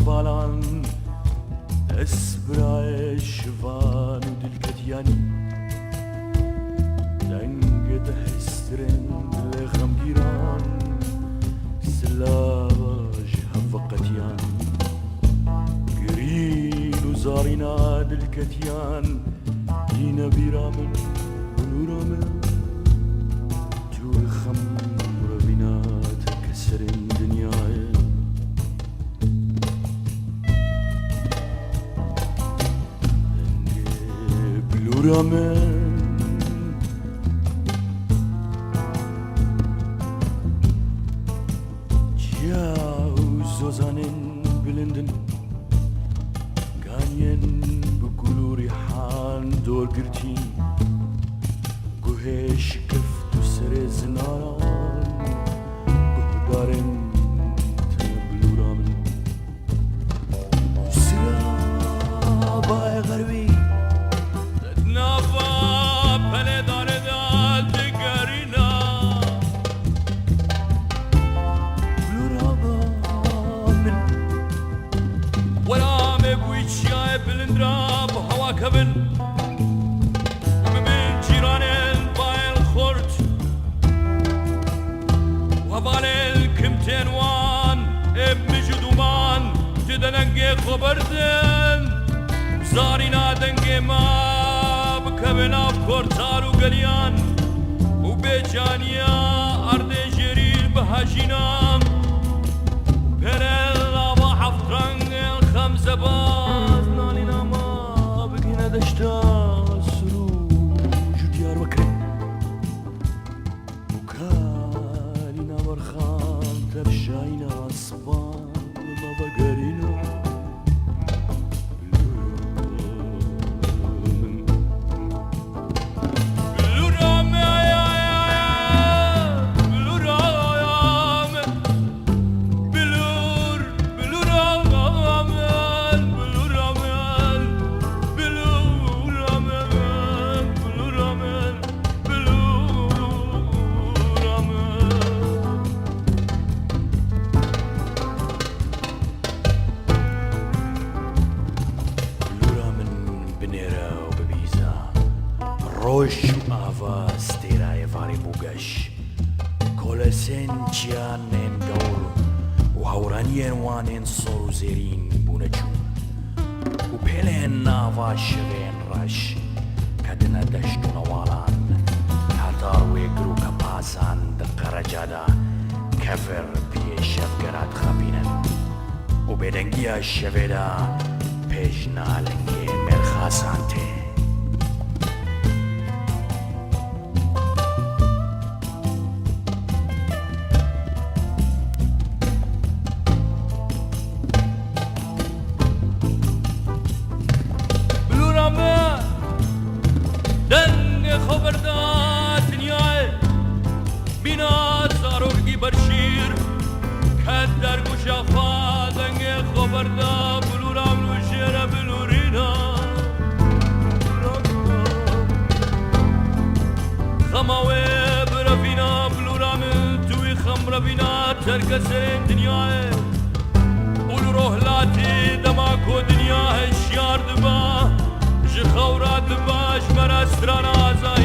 باڵان دەست برای شوان و دلکەتیانی دەنگە دەهسترن لە غەمگیران سلاوەژ هەڤەقەتیان گرین و زاڕینا دلکەتیان دینە بیرا من بلورە من توی خەم ڕەبینات کە سەرن دنیایە بلورە من زۆزانên bilindin ganiyên bi gul û rîhan dorgirtîn guhê şikift û serê zinaran guhdarên te bilûra min sirabayê xerwî nava pelêdanê da digerîna بلندرا بهوا كبن من جيران بايل خورت وبالل كمتين وان مجدومان تدننجي خبردن زارينا دنجي ما بكبنا بكورتار وقليان وبيجانيا أرض جرير بهاجينا بيرلا وحفترنج الخمسة باز دشتا سروج و دیار بکره و کالینا برخان ترشاینا اسبان ما بگرینا ڕۆژ و ئاواز تێرایە ڤارێ بووگەش کۆلەسێن چیان نێن گەور و هەورانیێن وانێن سۆڕ و زێرین بوونە چوون و پێلێن ناوا شەوێن ڕەش کە دنە دەشت و نەواڵان هەتا ڕوێگر و کە پاسان دقەرەجادا کەفر پێشەفگەرات خەبینن و بێدەنگیە شەوێدا پێش نالەنگێ مێرخاسان تێ برشیر کد در گوشه خواهدنگ خبرده بلورم نوشیر بلورینا خماوه برفینا بلورم توی خم رفینا ترک سرین دنیای اولو روحلاتی دماکو دنیا هشیار دبا جخورات باش مرستران آزای